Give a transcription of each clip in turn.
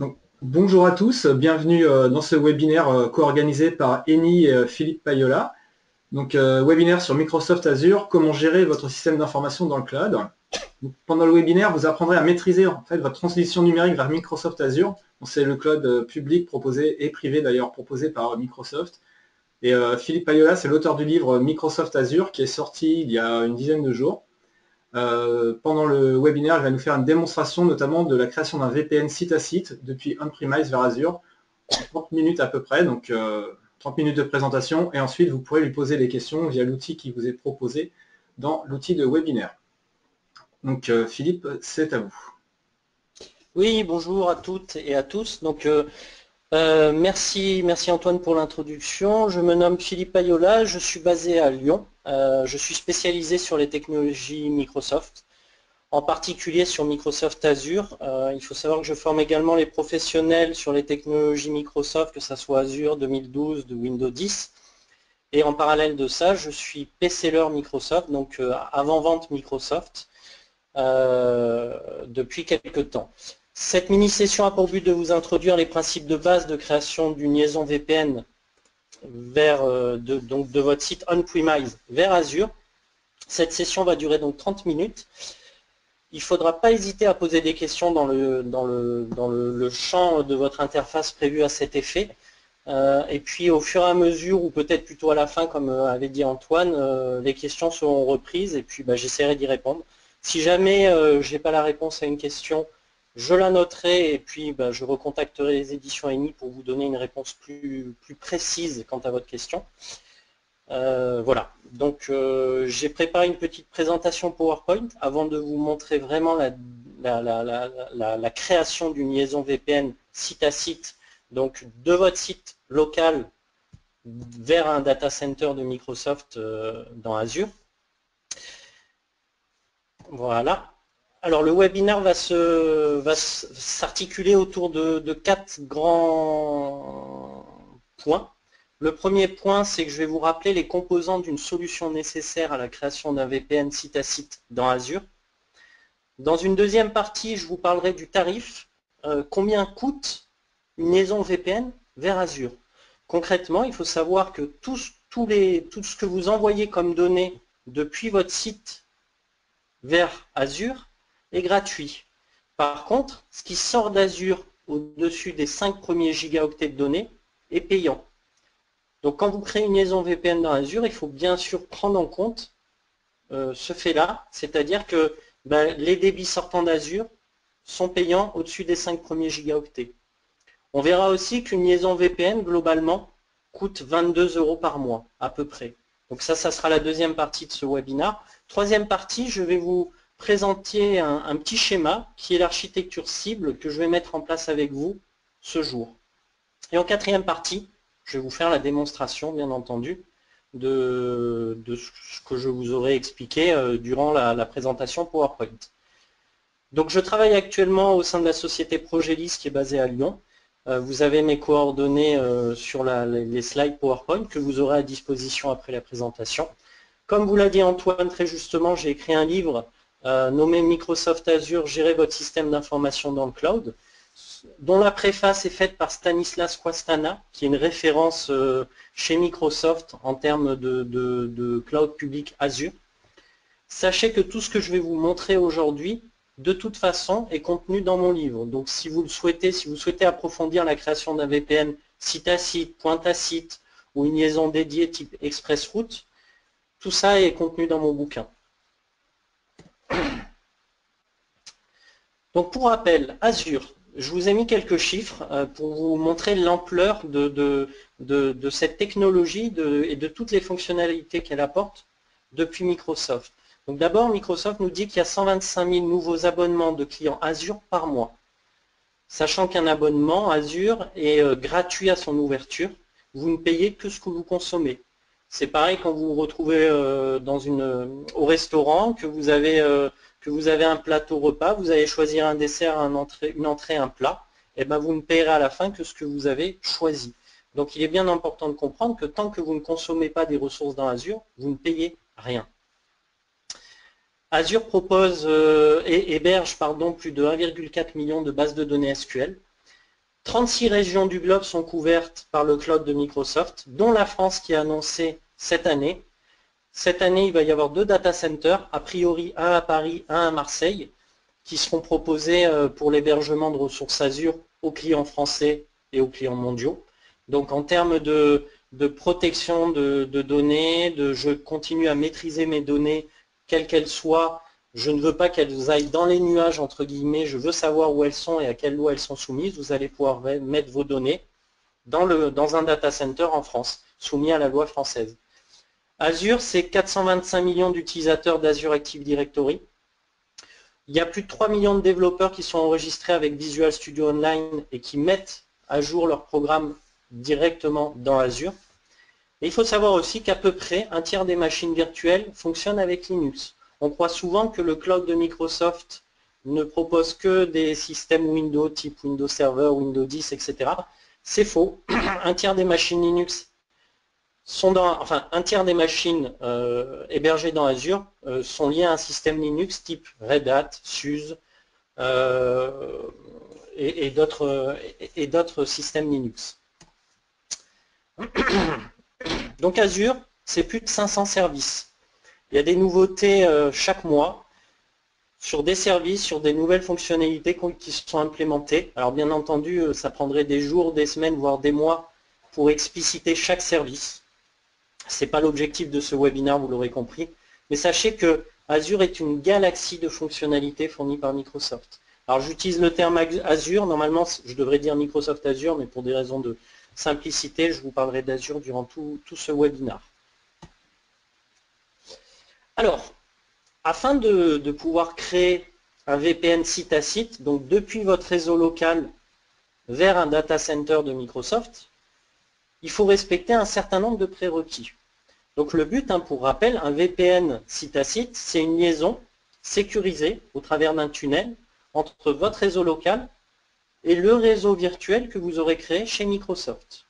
Donc, bonjour à tous, bienvenue dans ce webinaire co-organisé par Eni et Philippe Payola. Donc, webinaire sur Microsoft Azure, comment gérer votre système d'information dans le cloud. Donc, pendant le webinaire, vous apprendrez à maîtriser en fait votre transition numérique vers Microsoft Azure. C'est le cloud public proposé et privé d'ailleurs proposé par Microsoft. Et Philippe Payola, c'est l'auteur du livre Microsoft Azure qui est sorti il y a une dizaine de jours. Pendant le webinaire, il va nous faire une démonstration notamment de la création d'un VPN site à site depuis on-premise vers Azure en 30 minutes à peu près, donc 30 minutes de présentation, et ensuite vous pourrez lui poser des questions via l'outil qui vous est proposé dans l'outil de webinaire. Donc Philippe, c'est à vous. Oui, bonjour à toutes et à tous. Merci Antoine pour l'introduction. Je me nomme Philippe Payola, je suis basé à Lyon. Je suis spécialisé sur les technologies Microsoft, en particulier sur Microsoft Azure. Il faut savoir que je forme également les professionnels sur les technologies Microsoft, que ce soit Azure 2012 de Windows 10. Et en parallèle de ça, je suis PC-seller Microsoft, donc avant-vente Microsoft, depuis quelques temps. Cette mini-session a pour but de vous introduire les principes de base de création d'une liaison VPN de votre site on-premise vers Azure. Cette session va durer donc 30 minutes. Il ne faudra pas hésiter à poser des questions dans le champ de votre interface prévu à cet effet. Et puis au fur et à mesure, ou peut-être plutôt à la fin, comme avait dit Antoine, les questions seront reprises et puis j'essaierai d'y répondre. Si jamais je n'ai pas la réponse à une question, je la noterai et puis je recontacterai les éditions ENI pour vous donner une réponse plus précise quant à votre question. Voilà, donc j'ai préparé une petite présentation PowerPoint avant de vous montrer vraiment la création d'une liaison VPN site à site, donc de votre site local vers un data center de Microsoft dans Azure. Voilà. Alors le webinaire va s'articuler autour de 4 grands points. Le premier point, c'est que je vais vous rappeler les composants d'une solution nécessaire à la création d'un VPN site à site dans Azure. Dans une deuxième partie, je vous parlerai du tarif. Combien coûte une liaison VPN vers Azure? Concrètement, il faut savoir que tout ce que vous envoyez comme données depuis votre site vers Azure est gratuit. Par contre, ce qui sort d'Azure au-dessus des 5 premiers gigaoctets de données est payant. Donc quand vous créez une liaison VPN dans Azure, il faut bien sûr prendre en compte ce fait-là, c'est-à-dire que les débits sortant d'Azure sont payants au-dessus des 5 premiers gigaoctets. On verra aussi qu'une liaison VPN, globalement, coûte 22 € par mois, à peu près. Donc ça sera la deuxième partie de ce webinaire. Troisième partie, je vais vous présenter un petit schéma qui est l'architecture cible que je vais mettre en place avec vous ce jour. Et en quatrième partie, je vais vous faire la démonstration, bien entendu, de ce que je vous aurai expliqué durant la présentation PowerPoint. Donc je travaille actuellement au sein de la société Progelis qui est basée à Lyon. Vous avez mes coordonnées sur les slides PowerPoint que vous aurez à disposition après la présentation. Comme vous l'a dit Antoine très justement, j'ai écrit un livre nommé Microsoft Azure, gérer votre système d'information dans le cloud, dont la préface est faite par Stanislas Quastana, qui est une référence chez Microsoft en termes de cloud public Azure. Sachez que tout ce que je vais vous montrer aujourd'hui, de toute façon, est contenu dans mon livre. Donc si vous le souhaitez, si vous souhaitez approfondir la création d'un VPN site à site, pointe à site, ou une liaison dédiée type ExpressRoute, tout ça est contenu dans mon bouquin. Donc pour rappel, Azure, je vous ai mis quelques chiffres pour vous montrer l'ampleur de cette technologie et de toutes les fonctionnalités qu'elle apporte depuis Microsoft. Donc d'abord, Microsoft nous dit qu'il y a 125 000 nouveaux abonnements de clients Azure par mois. Sachant qu'un abonnement Azure est gratuit à son ouverture, vous ne payez que ce que vous consommez. C'est pareil quand vous vous retrouvez au restaurant, que vous avez un plateau repas, vous allez choisir un dessert, une entrée, un plat, et vous ne payerez à la fin que ce que vous avez choisi. Donc il est bien important de comprendre que tant que vous ne consommez pas des ressources dans Azure, vous ne payez rien. Azure propose et héberge plus de 1,4 million de bases de données SQL. 36 régions du globe sont couvertes par le cloud de Microsoft, dont la France qui a annoncé cette année. Cette année, il va y avoir 2 data centers, a priori un à Paris, un à Marseille, qui seront proposés pour l'hébergement de ressources Azure aux clients français et aux clients mondiaux. Donc en termes de protection de données, je continue à maîtriser mes données, quelles qu'elles soient. Je ne veux pas qu'elles aillent dans les nuages, entre guillemets, je veux savoir où elles sont et à quelle loi elles sont soumises. Vous allez pouvoir mettre vos données dans un data center en France, soumis à la loi française. Azure, c'est 425 millions d'utilisateurs d'Azure Active Directory. Il y a plus de 3 millions de développeurs qui sont enregistrés avec Visual Studio Online et qui mettent à jour leur programme directement dans Azure. Et il faut savoir aussi qu'à peu près un tiers des machines virtuelles fonctionnent avec Linux. On croit souvent que le cloud de Microsoft ne propose que des systèmes Windows type Windows Server, Windows 10, etc. C'est faux. Un tiers des machines Linux un tiers des machines hébergées dans Azure sont liées à un système Linux type Red Hat, SUSE et d'autres systèmes Linux. Donc Azure, c'est plus de 500 services. Il y a des nouveautés chaque mois sur des services, sur des nouvelles fonctionnalités qui sont implémentées. Alors bien entendu, ça prendrait des jours, des semaines, voire des mois pour expliciter chaque service. Ce n'est pas l'objectif de ce webinaire, vous l'aurez compris. Mais sachez que Azure est une galaxie de fonctionnalités fournies par Microsoft. Alors j'utilise le terme Azure, normalement je devrais dire Microsoft Azure, mais pour des raisons de simplicité, je vous parlerai d'Azure durant tout ce webinaire. Alors, afin de pouvoir créer un VPN site à site, donc depuis votre réseau local vers un data center de Microsoft, il faut respecter un certain nombre de prérequis. Donc le but, pour rappel, un VPN site à site, c'est une liaison sécurisée au travers d'un tunnel entre votre réseau local et le réseau virtuel que vous aurez créé chez Microsoft.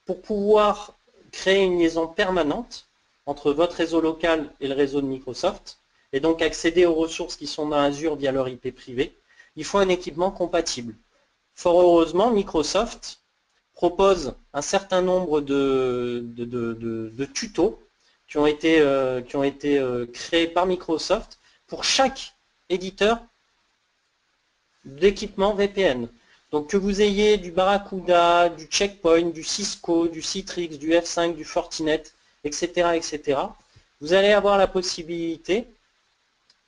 Pour pouvoir créer une liaison permanente entre votre réseau local et le réseau de Microsoft, et donc accéder aux ressources qui sont dans Azure via leur IP privé, il faut un équipement compatible. Fort heureusement, Microsoft propose un certain nombre de tutos qui ont été créés par Microsoft pour chaque éditeur d'équipement VPN. Donc que vous ayez du Barracuda, du Checkpoint, du Cisco, du Citrix, du F5, du Fortinet, etc., etc., vous allez avoir la possibilité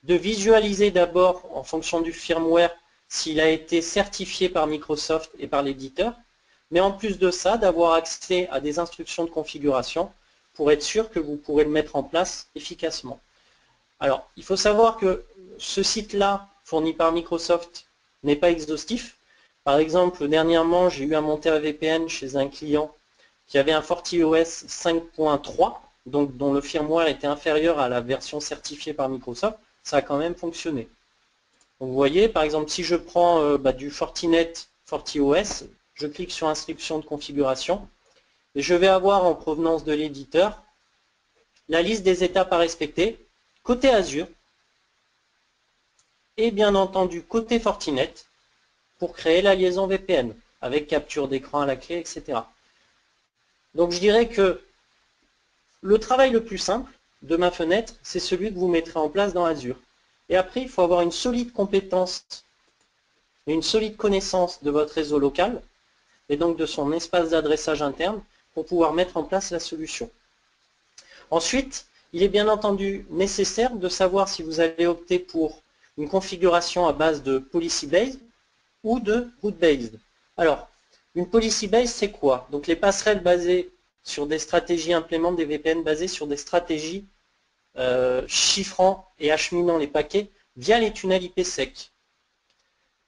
de visualiser d'abord en fonction du firmware s'il a été certifié par Microsoft et par l'éditeur, mais en plus de ça, d'avoir accès à des instructions de configuration pour être sûr que vous pourrez le mettre en place efficacement. Alors, il faut savoir que ce site-là, fourni par Microsoft, n'est pas exhaustif. Par exemple, dernièrement, j'ai eu à monter un VPN chez un client qui avait un FortiOS 5.3, donc dont le firmware était inférieur à la version certifiée par Microsoft. Ça a quand même fonctionné. Donc, vous voyez, par exemple, si je prends du Fortinet FortiOS, je clique sur instruction de configuration et je vais avoir en provenance de l'éditeur la liste des étapes à respecter côté Azure et bien entendu côté Fortinet pour créer la liaison VPN avec capture d'écran à la clé, etc. Donc je dirais que le travail le plus simple de ma fenêtre, c'est celui que vous mettrez en place dans Azure. Et après, il faut avoir une solide compétence et une solide connaissance de votre réseau local et donc de son espace d'adressage interne pour pouvoir mettre en place la solution. Ensuite, il est bien entendu nécessaire de savoir si vous allez opter pour une configuration à base de policy-based ou de route-based. Alors, une policy-based, c'est quoi? Donc les passerelles basées sur des stratégies implémentent des VPN basées sur des stratégies chiffrant et acheminant les paquets via les tunnels IPsec.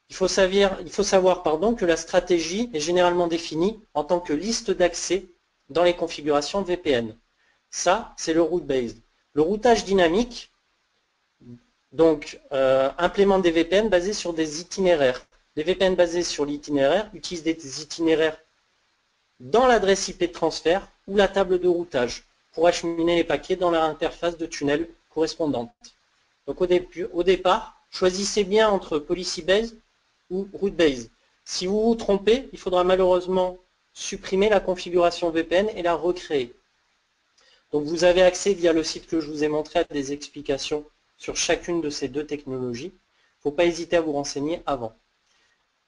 Il faut savoir que la stratégie est généralement définie en tant que liste d'accès dans les configurations de VPN. Ça, c'est le route-based. Le routage dynamique donc, implémente des VPN basés sur des itinéraires. Les VPN basés sur l'itinéraire utilisent des itinéraires dans l'adresse IP de transfert ou la table de routage pour acheminer les paquets dans leur interface de tunnel correspondante. Donc au départ, choisissez bien entre policy-based ou route-based. Si vous vous trompez, il faudra malheureusement supprimer la configuration VPN et la recréer. Donc vous avez accès via le site que je vous ai montré à des explications sur chacune de ces deux technologies. Il ne faut pas hésiter à vous renseigner avant.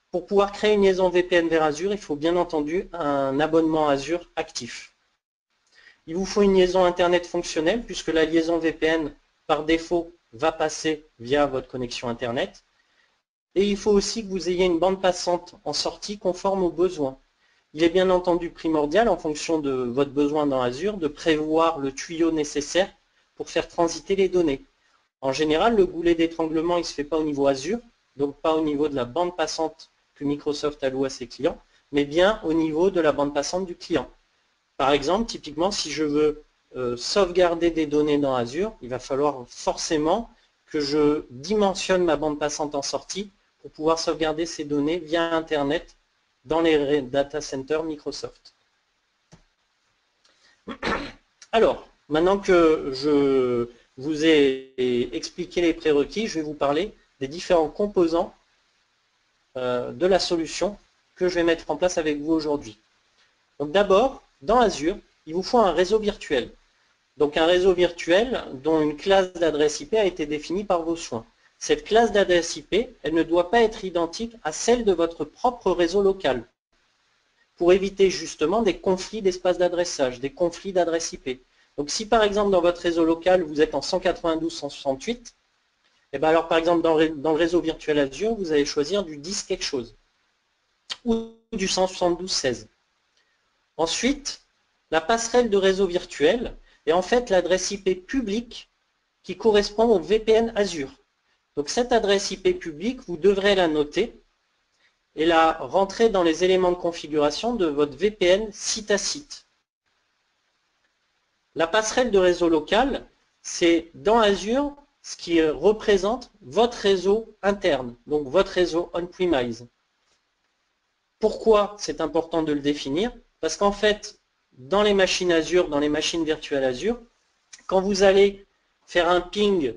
Pour pouvoir créer une liaison VPN vers Azure, il faut bien entendu un abonnement Azure actif. Il vous faut une liaison Internet fonctionnelle puisque la liaison VPN par défaut va passer via votre connexion Internet. Et il faut aussi que vous ayez une bande passante en sortie conforme aux besoins. Il est bien entendu primordial, en fonction de votre besoin dans Azure, de prévoir le tuyau nécessaire pour faire transiter les données. En général, le goulet d'étranglement, il ne se fait pas au niveau Azure, donc pas au niveau de la bande passante que Microsoft alloue à ses clients, mais bien au niveau de la bande passante du client. Par exemple, typiquement, si je veux sauvegarder des données dans Azure, il va falloir forcément que je dimensionne ma bande passante en sortie pour pouvoir sauvegarder ces données via Internet dans les data centers Microsoft. Alors, maintenant que je vous ai expliqué les prérequis, je vais vous parler des différents composants de la solution que je vais mettre en place avec vous aujourd'hui. Donc d'abord, dans Azure, il vous faut un réseau virtuel. Donc un réseau virtuel dont une classe d'adresse IP a été définie par vos soins. Cette classe d'adresse IP, elle ne doit pas être identique à celle de votre propre réseau local, pour éviter justement des conflits d'espace d'adressage, des conflits d'adresse IP. Donc si par exemple dans votre réseau local, vous êtes en 192.168, et bien alors par exemple dans le réseau virtuel Azure, vous allez choisir du 10 quelque chose, ou du 172.16. Ensuite, la passerelle de réseau virtuel est en fait l'adresse IP publique qui correspond au VPN Azure. Donc cette adresse IP publique, vous devrez la noter et la rentrer dans les éléments de configuration de votre VPN site à site. La passerelle de réseau local, c'est dans Azure ce qui représente votre réseau interne, donc votre réseau on-premise. Pourquoi c'est important de le définir? Parce qu'en fait, dans les machines Azure, dans les machines virtuelles Azure, quand vous allez faire un ping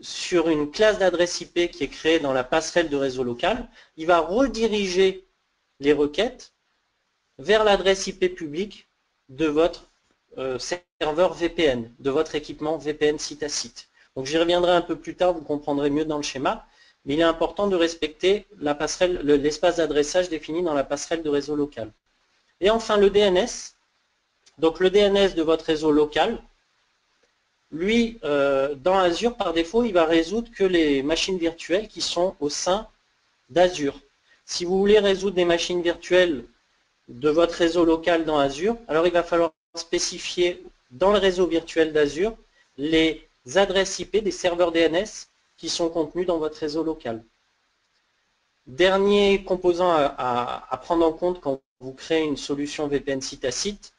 sur une classe d'adresse IP qui est créée dans la passerelle de réseau local, il va rediriger les requêtes vers l'adresse IP publique de votre serveur VPN, de votre équipement VPN site à site. Donc j'y reviendrai un peu plus tard, vous comprendrez mieux dans le schéma, mais il est important de respecter la passerelle, l'espace d'adressage défini dans la passerelle de réseau local. Et enfin le DNS, donc le DNS de votre réseau local, lui, dans Azure, par défaut, il va résoudre que les machines virtuelles qui sont au sein d'Azure. Si vous voulez résoudre des machines virtuelles de votre réseau local dans Azure, alors il va falloir spécifier dans le réseau virtuel d'Azure les adresses IP des serveurs DNS qui sont contenus dans votre réseau local. Dernier composant à prendre en compte quand vous créez une solution VPN site à site,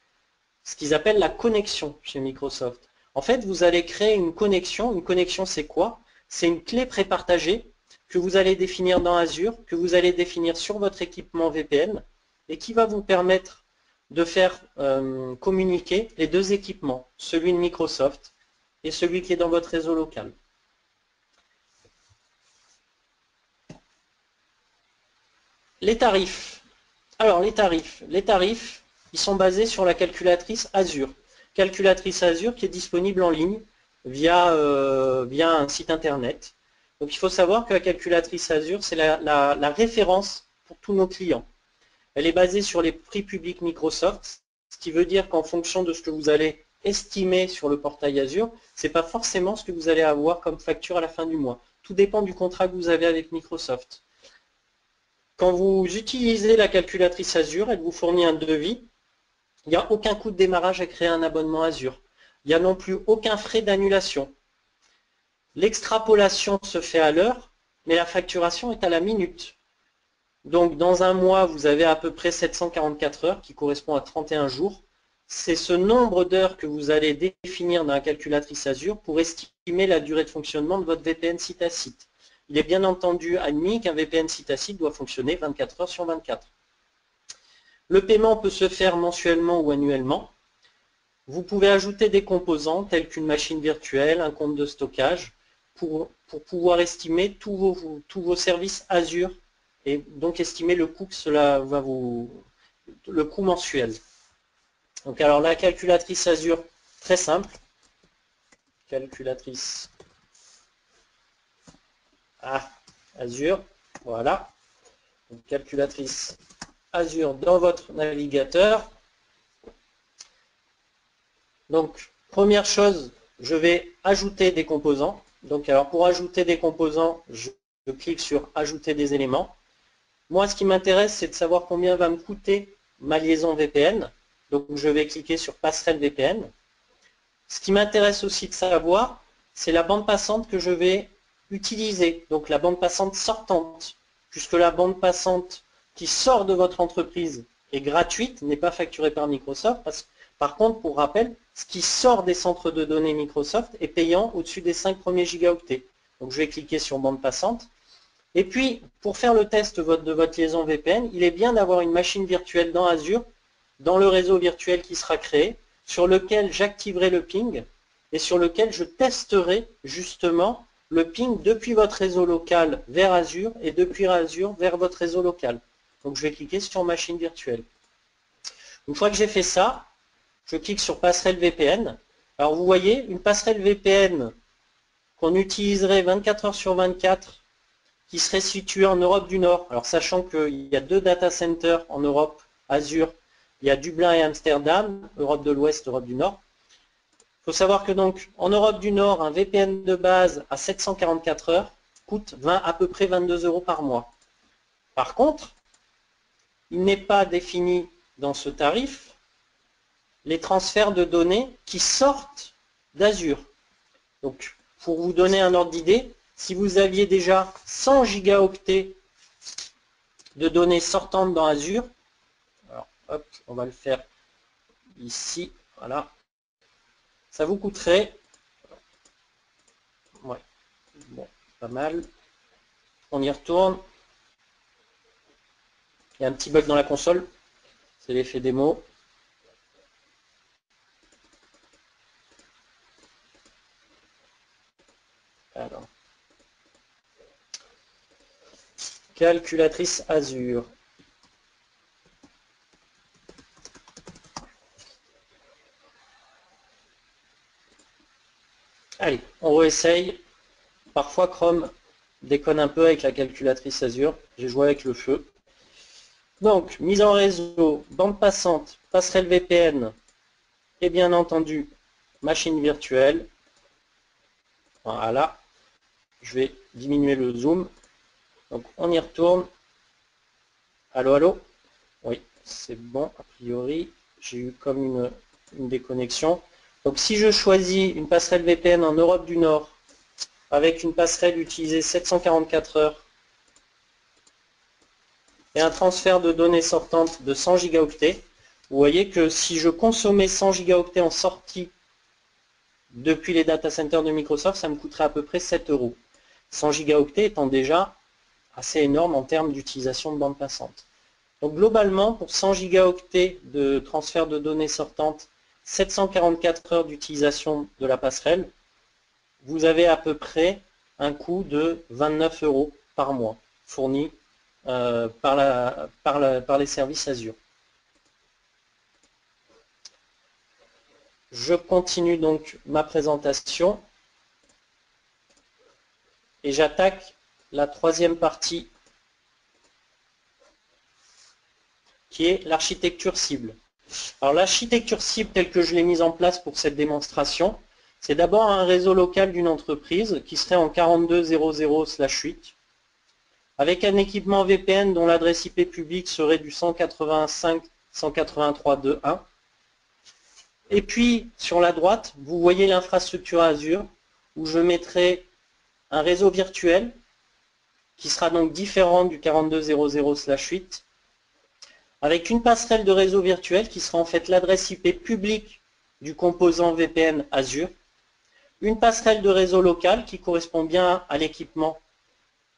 ce qu'ils appellent la connexion chez Microsoft. En fait, vous allez créer une connexion. Une connexion, c'est quoi? C'est une clé prépartagée que vous allez définir dans Azure, que vous allez définir sur votre équipement VPN et qui va vous permettre de faire communiquer les deux équipements, celui de Microsoft et celui qui est dans votre réseau local. Les tarifs. Alors, les tarifs, ils sont basés sur la calculatrice Azure. Calculatrice Azure qui est disponible en ligne via un site internet. Donc il faut savoir que la calculatrice Azure, c'est la référence pour tous nos clients. Elle est basée sur les prix publics Microsoft, ce qui veut dire qu'en fonction de ce que vous allez estimer sur le portail Azure, ce n'est pas forcément ce que vous allez avoir comme facture à la fin du mois. Tout dépend du contrat que vous avez avec Microsoft. Quand vous utilisez la calculatrice Azure, elle vous fournit un devis. Il n'y a aucun coût de démarrage à créer un abonnement Azure. Il n'y a non plus aucun frais d'annulation. L'extrapolation se fait à l'heure, mais la facturation est à la minute. Donc dans un mois, vous avez à peu près 744 heures, qui correspond à 31 jours. C'est ce nombre d'heures que vous allez définir dans la calculatrice Azure pour estimer la durée de fonctionnement de votre VPN site à site. Il est bien entendu admis qu'un VPN site à site doit fonctionner 24 heures sur 24. Le paiement peut se faire mensuellement ou annuellement. Vous pouvez ajouter des composants tels qu'une machine virtuelle, un compte de stockage, pour pouvoir estimer tous vos services Azure et donc estimer le coût que cela va le coût mensuel. Donc alors la calculatrice Azure, très simple. Calculatrice Azure, voilà. Donc, calculatrice Azure dans votre navigateur. Donc, première chose, je vais ajouter des composants. Donc, alors pour ajouter des composants, je clique sur ajouter des éléments. Moi, ce qui m'intéresse, c'est de savoir combien va me coûter ma liaison VPN. Donc, je vais cliquer sur passerelle VPN. Ce qui m'intéresse aussi de savoir, c'est la bande passante que je vais utiliser. Donc, la bande passante sortante. Puisque la bande passante qui sort de votre entreprise est gratuite, n'est pas facturée par Microsoft. Par contre, pour rappel, ce qui sort des centres de données Microsoft est payant au-dessus des 5 premiers gigaoctets. Donc je vais cliquer sur bande passante. Et puis, pour faire le test de votre liaison VPN, il est bien d'avoir une machine virtuelle dans Azure, dans le réseau virtuel qui sera créé, sur lequel j'activerai le ping et sur lequel je testerai justement le ping depuis votre réseau local vers Azure et depuis Azure vers votre réseau local. Donc je vais cliquer sur machine virtuelle. Une fois que j'ai fait ça, je clique sur passerelle VPN. Alors vous voyez, une passerelle VPN qu'on utiliserait 24 heures sur 24, qui serait située en Europe du Nord. Alors sachant qu'il y a 2 data centers en Europe, Azure, il y a Dublin et Amsterdam, Europe de l'Ouest, Europe du Nord. Il faut savoir que donc en Europe du Nord, un VPN de base à 744 heures coûte à peu près 22 € par mois. Par contre, il n'est pas défini dans ce tarif les transferts de données qui sortent d'Azure. Donc, pour vous donner un ordre d'idée, si vous aviez déjà 100 gigaoctets de données sortantes dans Azure, alors hop, on va le faire ici, voilà, ça vous coûterait, ouais, bon, pas mal, on y retourne, il y a un petit bug dans la console, c'est l'effet démo. Alors, calculatrice Azure. Allez, on réessaye. Parfois Chrome déconne un peu avec la calculatrice Azure. J'ai joué avec le feu. Donc, mise en réseau, bande passante, passerelle VPN et bien entendu, machine virtuelle. Voilà. Je vais diminuer le zoom. Donc, on y retourne. Allô, allô? Oui, c'est bon, a priori. J'ai eu comme une déconnexion. Donc, si je choisis une passerelle VPN en Europe du Nord, avec une passerelle utilisée 744 heures et un transfert de données sortantes de 100 gigaoctets, vous voyez que si je consommais 100 gigaoctets en sortie depuis les data centers de Microsoft, ça me coûterait à peu près 7 €. 100 gigaoctets étant déjà assez énorme en termes d'utilisation de bande passante. Donc globalement, pour 100 gigaoctets de transfert de données sortantes, 744 heures d'utilisation de la passerelle, vous avez à peu près un coût de 29 € par mois fourni par les services Azure. Je continue donc ma présentation et j'attaque la troisième partie qui est l'architecture cible. Alors l'architecture cible telle que je l'ai mise en place pour cette démonstration, c'est d'abord un réseau local d'une entreprise qui serait en 42.00/8 avec un équipement VPN dont l'adresse IP publique serait du 185.183.2.1. Et puis sur la droite, vous voyez l'infrastructure Azure où je mettrai un réseau virtuel qui sera donc différent du 42.00/8 avec une passerelle de réseau virtuel qui sera en fait l'adresse IP publique du composant VPN Azure, une passerelle de réseau local qui correspond bien à l'équipement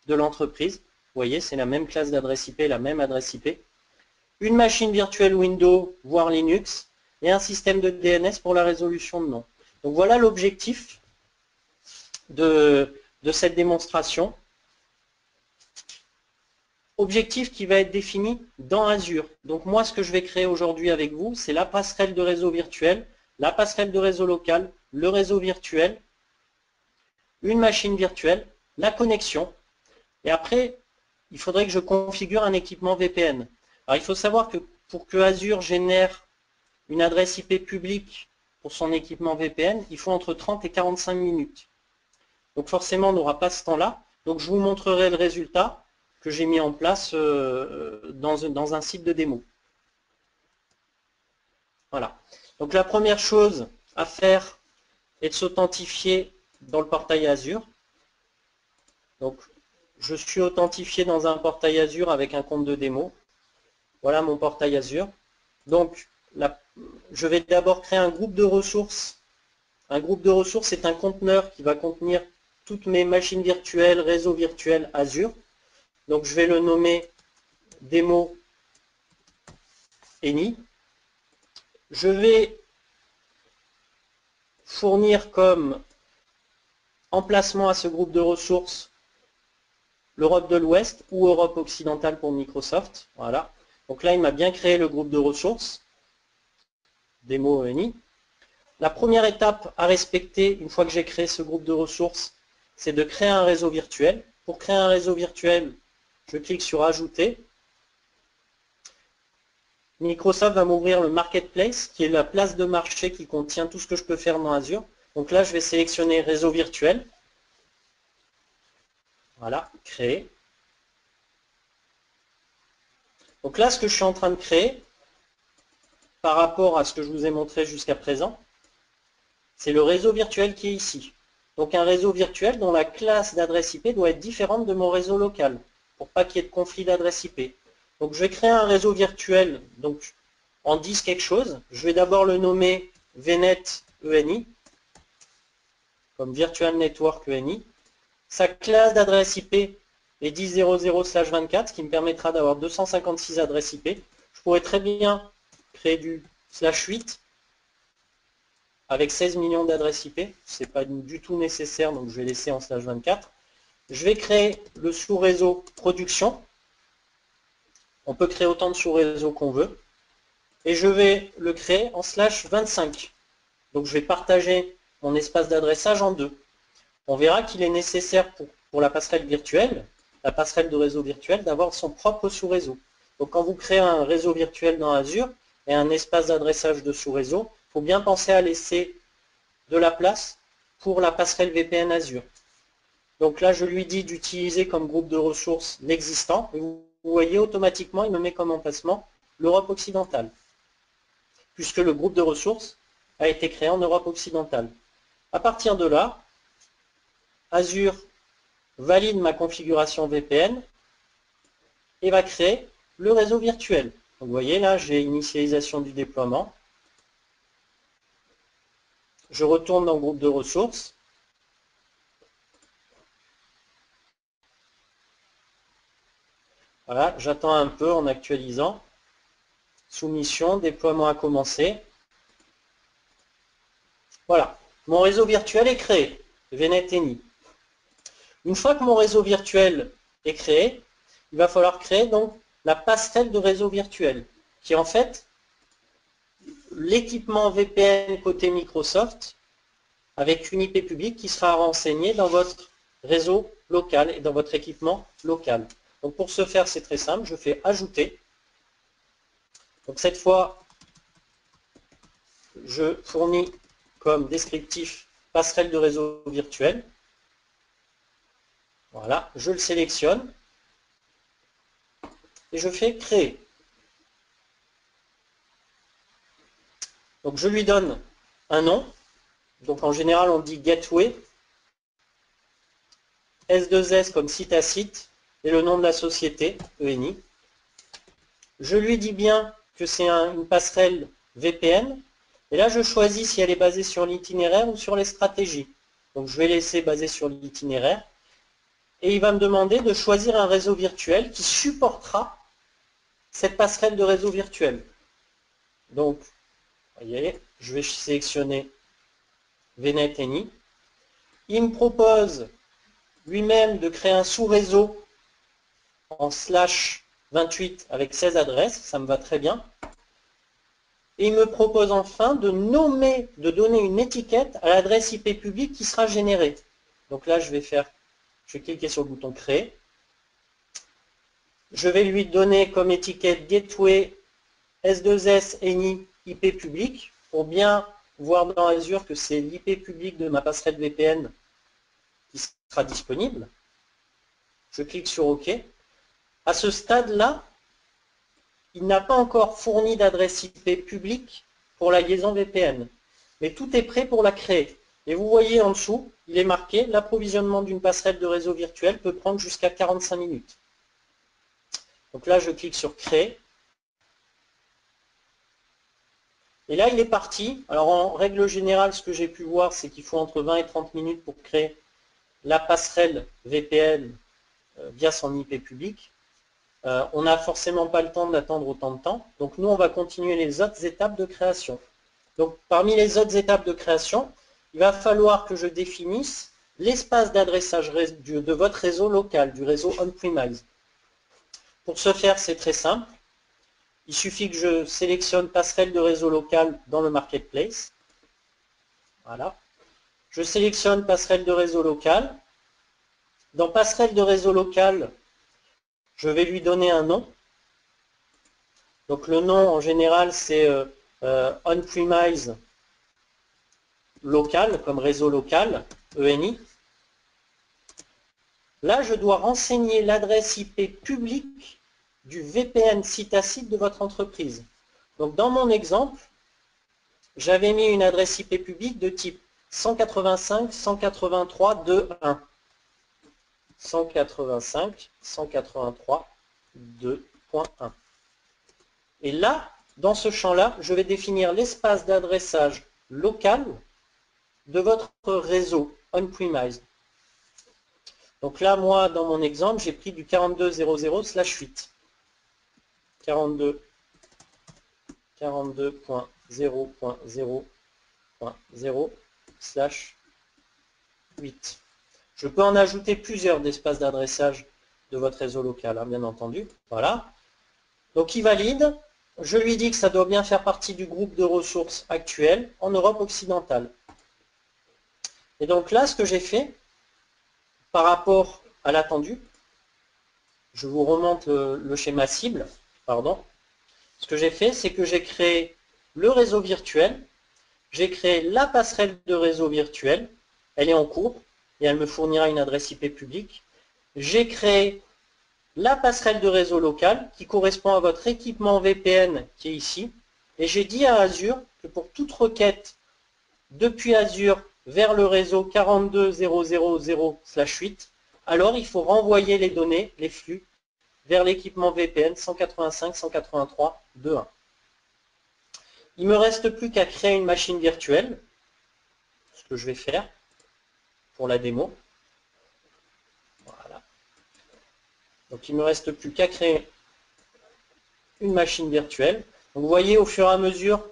de l'entreprise. Vous voyez, c'est la même classe d'adresse IP, la même adresse IP. Une machine virtuelle Windows, voire Linux, et un système de DNS pour la résolution de nom. Donc voilà l'objectif de cette démonstration. objectif qui va être défini dans Azure. Donc moi, ce que je vais créer aujourd'hui avec vous, c'est la passerelle de réseau virtuel, la passerelle de réseau local, le réseau virtuel, une machine virtuelle, la connexion. Et après, il faudrait que je configure un équipement VPN. Alors il faut savoir que pour que Azure génère une adresse IP publique pour son équipement VPN, il faut entre 30 et 45 minutes. Donc forcément, on n'aura pas ce temps-là. Donc je vous montrerai le résultat que j'ai mis en place dans un site de démo. Voilà. Donc la première chose à faire est de s'authentifier dans le portail Azure. Donc je suis authentifié dans un portail Azure avec un compte de démo. Voilà mon portail Azure. Donc je vais d'abord créer un groupe de ressources. Un groupe de ressources est un conteneur qui va contenir toutes mes machines virtuelles, réseaux virtuels Azure. Donc je vais le nommer démo ENI. Je vais fournir comme emplacement à ce groupe de ressources l'Europe de l'Ouest ou Europe occidentale pour Microsoft. Voilà. Donc là, il m'a bien créé le groupe de ressources, démo ENI. La première étape à respecter, une fois que j'ai créé ce groupe de ressources, c'est de créer un réseau virtuel. Pour créer un réseau virtuel, je clique sur Ajouter. Microsoft va m'ouvrir le Marketplace, qui est la place de marché qui contient tout ce que je peux faire dans Azure. Donc là, je vais sélectionner Réseau virtuel. Voilà, Créer. Donc là, ce que je suis en train de créer, par rapport à ce que je vous ai montré jusqu'à présent, c'est le réseau virtuel qui est ici. Donc un réseau virtuel dont la classe d'adresse IP doit être différente de mon réseau local, pour pas qu'il y ait de conflit d'adresse IP. Donc je vais créer un réseau virtuel donc, en 10 quelque chose. Je vais d'abord le nommer VNet ENI, comme Virtual Network ENI. Sa classe d'adresse IP est 10.00/24, ce qui me permettra d'avoir 256 adresses IP. Je pourrais très bien créer du /8 avec 16 millions d'adresses IP. Ce n'est pas du tout nécessaire, donc je vais laisser en /24. Je vais créer le sous-réseau production. On peut créer autant de sous-réseaux qu'on veut. Et je vais le créer en /25. Donc je vais partager mon espace d'adressage en deux. On verra qu'il est nécessaire pour la passerelle virtuelle, la passerelle de réseau virtuel, d'avoir son propre sous-réseau. Donc quand vous créez un réseau virtuel dans Azure et un espace d'adressage de sous-réseau, il faut bien penser à laisser de la place pour la passerelle VPN Azure. Donc là, je lui dis d'utiliser comme groupe de ressources l'existant. Vous voyez, automatiquement, il me met comme emplacement l'Europe occidentale, puisque le groupe de ressources a été créé en Europe occidentale. À partir de là, Azure valide ma configuration VPN et va créer le réseau virtuel. Donc vous voyez là, j'ai initialisation du déploiement. Je retourne dans le groupe de ressources. Voilà, j'attends un peu en actualisant. Soumission, déploiement a commencé. Voilà, mon réseau virtuel est créé, VNet ENI. Une fois que mon réseau virtuel est créé, il va falloir créer donc la passerelle de réseau virtuel, qui est en fait l'équipement VPN côté Microsoft avec une IP publique qui sera renseignée dans votre réseau local et dans votre équipement local. Donc pour ce faire, c'est très simple, je fais Ajouter. Donc cette fois, je fournis comme descriptif passerelle de réseau virtuel. Voilà, je le sélectionne et je fais Créer. Donc je lui donne un nom. Donc en général, on dit Gateway. S2S comme site à site et le nom de la société, ENI. Je lui dis bien que c'est une passerelle VPN. Et là, je choisis si elle est basée sur l'itinéraire ou sur les stratégies. Donc je vais laisser baser sur l'itinéraire. Et il va me demander de choisir un réseau virtuel qui supportera cette passerelle de réseau virtuel. Donc, vous voyez, je vais sélectionner VNet ENI. Il me propose lui-même de créer un sous-réseau en /28 avec 16 adresses, ça me va très bien. Et il me propose enfin de donner une étiquette à l'adresse IP publique qui sera générée. Donc là, je vais cliquer sur le bouton créer. Je vais lui donner comme étiquette gateway S2S ENI IP public pour bien voir dans Azure que c'est l'IP public de ma passerelle VPN qui sera disponible. Je clique sur OK. À ce stade-là, il n'a pas encore fourni d'adresse IP publique pour la liaison VPN. Mais tout est prêt pour la créer. Et vous voyez en dessous, il est marqué « L'approvisionnement d'une passerelle de réseau virtuel peut prendre jusqu'à 45 minutes ». Donc là, je clique sur « Créer ». Et là, il est parti. Alors en règle générale, ce que j'ai pu voir, c'est qu'il faut entre 20 et 30 minutes pour créer la passerelle VPN via son IP public. On n'a forcément pas le temps d'attendre autant de temps. Donc nous, on va continuer les autres étapes de création. Donc parmi les autres étapes de création, il va falloir que je définisse l'espace d'adressage de votre réseau local, du réseau on-premise. Pour ce faire, c'est très simple. Il suffit que je sélectionne passerelle de réseau local dans le marketplace. Voilà. Je sélectionne passerelle de réseau local. Dans passerelle de réseau local, je vais lui donner un nom. Donc le nom en général c'est on-premise local, comme réseau local, ENI. Là, je dois renseigner l'adresse IP publique du VPN site à site de votre entreprise. Donc dans mon exemple, j'avais mis une adresse IP publique de type 185.183.2.1. 185.183.2.1. Et là, dans ce champ-là, je vais définir l'espace d'adressage local de votre réseau on-premise. Donc là, moi, dans mon exemple, j'ai pris du 42.00/8. 42.0.0.0/8. Je peux en ajouter plusieurs d'espaces d'adressage de votre réseau local, hein, bien entendu. Voilà. Donc il valide. Je lui dis que ça doit bien faire partie du groupe de ressources actuel en Europe occidentale. Et donc là, ce que j'ai fait, par rapport à l'attendu, je vous remonte le schéma cible, pardon. Ce que j'ai fait, c'est que j'ai créé le réseau virtuel, j'ai créé la passerelle de réseau virtuel, elle est en cours, et elle me fournira une adresse IP publique. J'ai créé la passerelle de réseau local qui correspond à votre équipement VPN qui est ici. Et j'ai dit à Azure que pour toute requête depuis Azure vers le réseau 42.0.0.0/8, alors il faut renvoyer les données, les flux, vers l'équipement VPN 185.183.2.1. Il ne me reste plus qu'à créer une machine virtuelle, ce que je vais faire pour la démo. Voilà. Donc il ne me reste plus qu'à créer une machine virtuelle. Donc vous voyez, au fur et à mesure,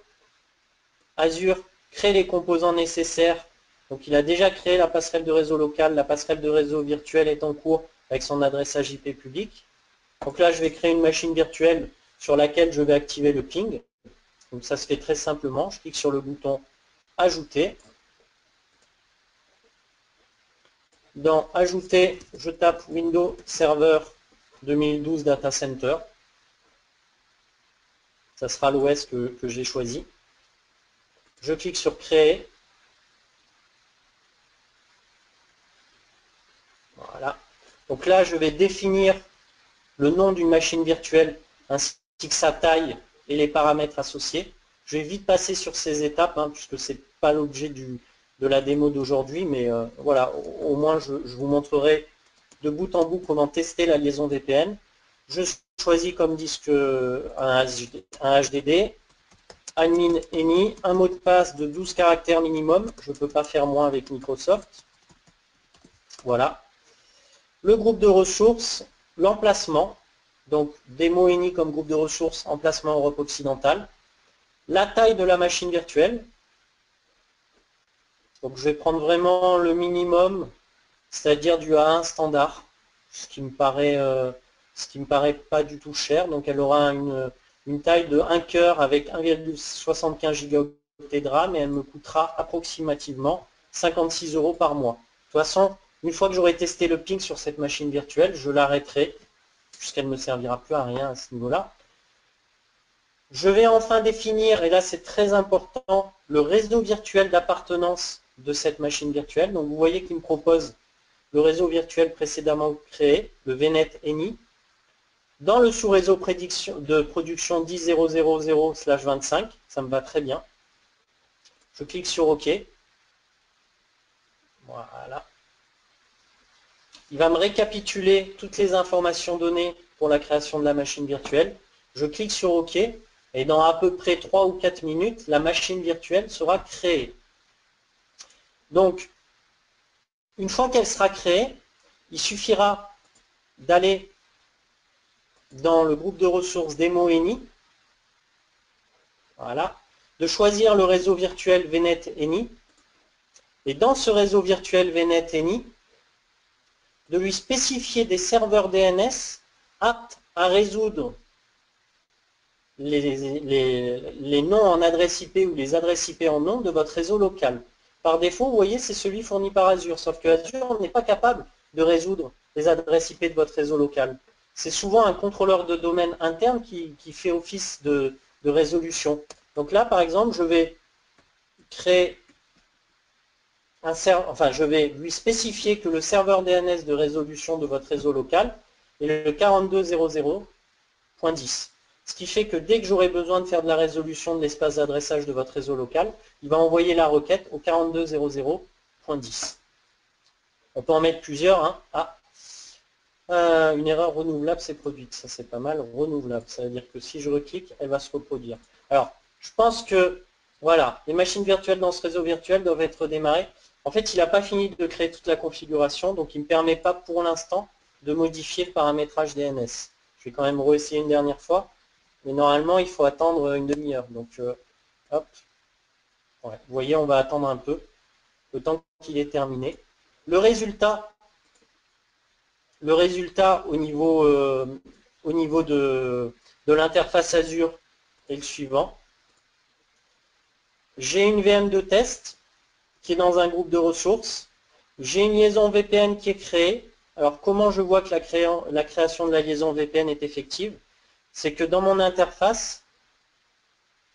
Azure crée les composants nécessaires. Donc il a déjà créé la passerelle de réseau local, la passerelle de réseau virtuel est en cours avec son adressage IP public. Donc là, je vais créer une machine virtuelle sur laquelle je vais activer le ping. Donc ça se fait très simplement. Je clique sur le bouton Ajouter. Dans Ajouter, je tape Windows Server 2012 Data Center. Ça sera l'OS que j'ai choisi. Je clique sur Créer. Voilà. Donc là, je vais définir le nom d'une machine virtuelle ainsi que sa taille et les paramètres associés. Je vais vite passer sur ces étapes, hein, puisque ce n'est pas l'objet de la démo d'aujourd'hui, mais voilà, au moins je vous montrerai de bout en bout comment tester la liaison VPN. Je choisis comme disque un HDD, admin ENI, un mot de passe de 12 caractères minimum, je ne peux pas faire moins avec Microsoft. Voilà. Le groupe de ressources, l'emplacement, donc démo ENI comme groupe de ressources, emplacement Europe occidentale. La taille de la machine virtuelle. Donc je vais prendre vraiment le minimum, c'est-à-dire du A1 standard, ce qui me paraît ce qui me paraît pas du tout cher. Donc elle aura une taille de 1 cœur avec 1,75 gigaoctets de RAM et elle me coûtera approximativement 56 € par mois. De toute façon, une fois que j'aurai testé le ping sur cette machine virtuelle, je l'arrêterai puisqu'elle ne me servira plus à rien à ce niveau-là. Je vais enfin définir, et là c'est très important, le réseau virtuel d'appartenance de cette machine virtuelle. Donc vous voyez qu'il me propose le réseau virtuel précédemment créé, le VNet-ENI, dans le sous-réseau de production 10.0.0.0/25, ça me va très bien. Je clique sur OK. Voilà. Il va me récapituler toutes les informations données pour la création de la machine virtuelle. Je clique sur OK et dans à peu près 3 ou 4 minutes, la machine virtuelle sera créée. Donc, une fois qu'elle sera créée, il suffira d'aller dans le groupe de ressources Demo-ENI, voilà, de choisir le réseau virtuel VNet-ENI, et dans ce réseau virtuel VNet-ENI, de lui spécifier des serveurs DNS aptes à résoudre les noms en adresse IP ou les adresses IP en nom de votre réseau local. Par défaut, vous voyez, c'est celui fourni par Azure, sauf que Azure n'est pas capable de résoudre les adresses IP de votre réseau local. C'est souvent un contrôleur de domaine interne qui fait office de résolution. Donc là, par exemple, je vais créer je vais lui spécifier que le serveur DNS de résolution de votre réseau local est le 42.00.10. Ce qui fait que dès que j'aurai besoin de faire de la résolution de l'espace d'adressage de votre réseau local, il va envoyer la requête au 42.00.10. On peut en mettre plusieurs. Hein. Une erreur renouvelable s'est produite. Ça, c'est pas mal. Renouvelable. Ça veut dire que si je reclique, elle va se reproduire. Alors, je pense que, voilà, les machines virtuelles dans ce réseau virtuel doivent être démarrées. En fait, il n'a pas fini de créer toute la configuration, donc il ne me permet pas pour l'instant de modifier le paramétrage DNS. Je vais quand même réessayer une dernière fois, mais normalement, il faut attendre une demi-heure. Donc, hop. Ouais, vous voyez, on va attendre un peu, le temps qu'il est terminé. Le résultat au niveau de l'interface Azure est le suivant. J'ai une VM de test qui est dans un groupe de ressources. J'ai une liaison VPN qui est créée. Alors, comment je vois que la création de la liaison VPN est effective? C'est que dans mon interface,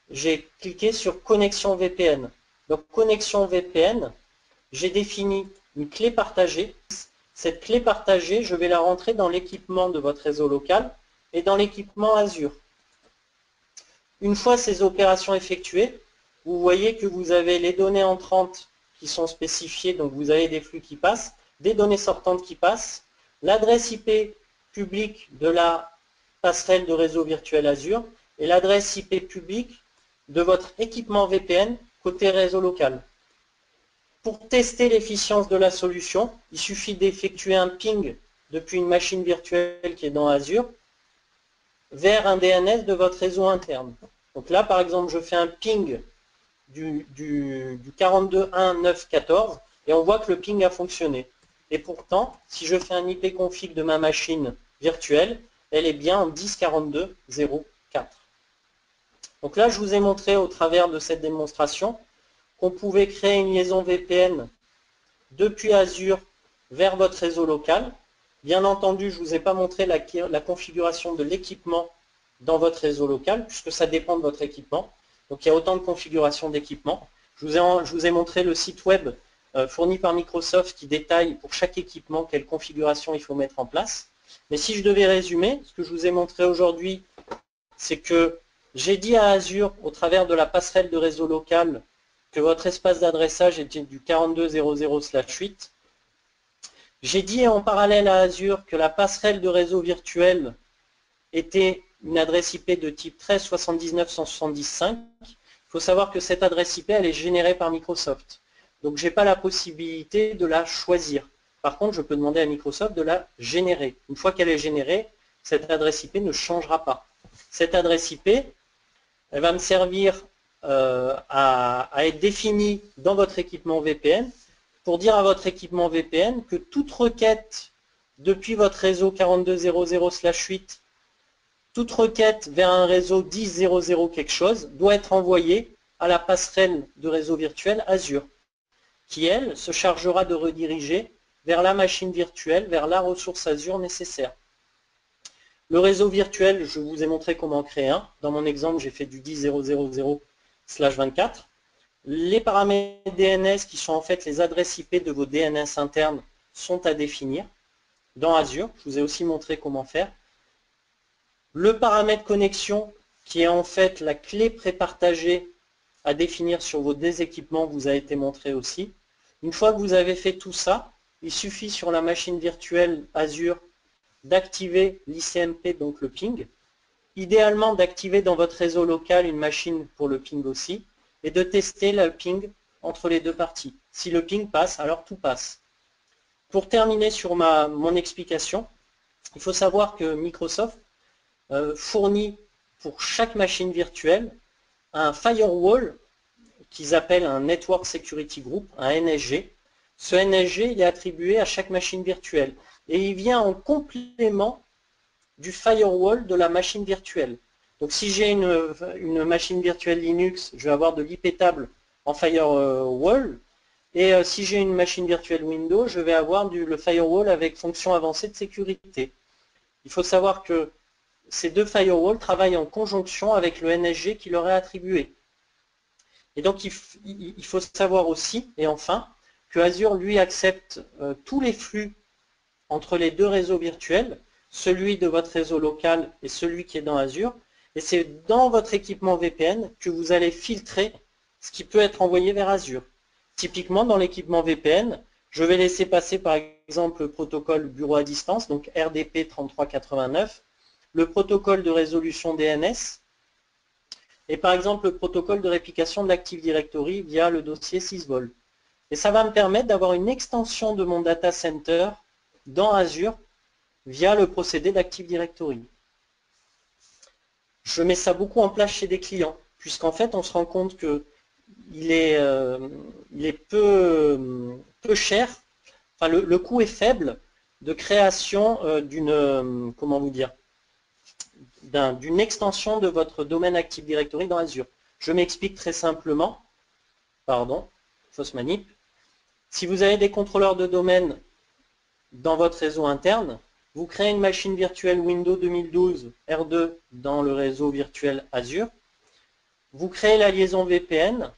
j'ai cliqué sur Connexion VPN. Donc, Connexion VPN, j'ai défini une clé partagée. Cette clé partagée, je vais la rentrer dans l'équipement de votre réseau local et dans l'équipement Azure. Une fois ces opérations effectuées, vous voyez que vous avez les données entrantes qui sont spécifiées, donc vous avez des flux qui passent, des données sortantes qui passent, l'adresse IP publique de la passerelle de réseau virtuel Azure et l'adresse IP publique de votre équipement VPN côté réseau local. Pour tester l'efficience de la solution, il suffit d'effectuer un ping depuis une machine virtuelle qui est dans Azure vers un DNS de votre réseau interne. Donc là, par exemple, je fais un ping du 42.1.9.14 et on voit que le ping a fonctionné. Et pourtant, si je fais un IP config de ma machine virtuelle, elle est bien en 10.42.0.4. Donc là, je vous ai montré au travers de cette démonstration qu'on pouvait créer une liaison VPN depuis Azure vers votre réseau local. Bien entendu, je ne vous ai pas montré la configuration de l'équipement dans votre réseau local, puisque ça dépend de votre équipement. Donc il y a autant de configurations d'équipement. Je vous ai montré le site web fourni par Microsoft qui détaille pour chaque équipement quelle configuration il faut mettre en place. Mais si je devais résumer, ce que je vous ai montré aujourd'hui, c'est que j'ai dit à Azure, au travers de la passerelle de réseau local, que votre espace d'adressage était du 42.00/8. J'ai dit en parallèle à Azure que la passerelle de réseau virtuel était une adresse IP de type 13.79.170.5. Il faut savoir que cette adresse IP, elle est générée par Microsoft. Donc, je n'ai pas la possibilité de la choisir. Par contre, je peux demander à Microsoft de la générer. Une fois qu'elle est générée, cette adresse IP ne changera pas. Cette adresse IP, elle va me servir à être définie dans votre équipement VPN pour dire à votre équipement VPN que toute requête depuis votre réseau 42.0.0/8, toute requête vers un réseau 10.0.0 quelque chose doit être envoyée à la passerelle de réseau virtuel Azure, qui, elle, se chargera de rediriger vers la machine virtuelle, vers la ressource Azure nécessaire. Le réseau virtuel, je vous ai montré comment en créer un. Dans mon exemple, j'ai fait du 10.0.0/24. Les paramètres DNS, qui sont en fait les adresses IP de vos DNS internes, sont à définir dans Azure. Je vous ai aussi montré comment faire. Le paramètre connexion, qui est en fait la clé prépartagée à définir sur vos équipements, vous a été montré aussi. Une fois que vous avez fait tout ça, il suffit sur la machine virtuelle Azure d'activer l'ICMP, donc le ping. Idéalement, d'activer dans votre réseau local une machine pour le ping aussi, et de tester le ping entre les deux parties. Si le ping passe, alors tout passe. Pour terminer sur mon explication, il faut savoir que Microsoft fournit pour chaque machine virtuelle un firewall qu'ils appellent un Network Security Group, un NSG. Ce NSG, il est attribué à chaque machine virtuelle et il vient en complément du firewall de la machine virtuelle. Donc si j'ai une machine virtuelle Linux, je vais avoir de l'IP table en firewall, et si j'ai une machine virtuelle Windows, je vais avoir le firewall avec fonction avancée de sécurité. Il faut savoir que ces deux firewalls travaillent en conjonction avec le NSG qui leur est attribué. Et donc il faut savoir aussi, et enfin, que Azure lui accepte tous les flux entre les deux réseaux virtuels, celui de votre réseau local et celui qui est dans Azure, et c'est dans votre équipement VPN que vous allez filtrer ce qui peut être envoyé vers Azure. Typiquement, dans l'équipement VPN, je vais laisser passer par exemple le protocole bureau à distance, donc RDP 3389, le protocole de résolution DNS, et par exemple le protocole de réplication de l'Active Directory via le dossier sysvol. Et ça va me permettre d'avoir une extension de mon data center dans Azure via le procédé d'Active Directory. Je mets ça beaucoup en place chez des clients, puisqu'en fait on se rend compte que il est peu cher, enfin le coût est faible de création comment vous dire, d'une extension de votre domaine Active Directory dans Azure. Je m'explique très simplement, pardon, fausse manip. Si vous avez des contrôleurs de domaine dans votre réseau interne, vous créez une machine virtuelle Windows 2012 R2 dans le réseau virtuel Azure, vous créez la liaison VPN,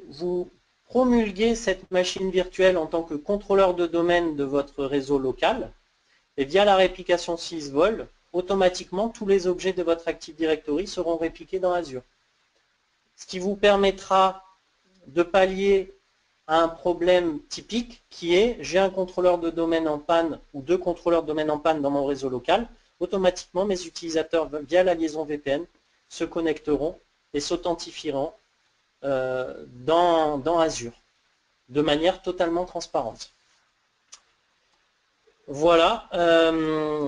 vous promulguez cette machine virtuelle en tant que contrôleur de domaine de votre réseau local, et via la réplication sysvol, automatiquement tous les objets de votre Active Directory seront répliqués dans Azure. Ce qui vous permettra de pallier à un problème typique qui est j'ai un contrôleur de domaine en panne ou deux contrôleurs de domaine en panne dans mon réseau local, automatiquement mes utilisateurs via la liaison VPN se connecteront et s'authentifieront dans Azure de manière totalement transparente. Voilà,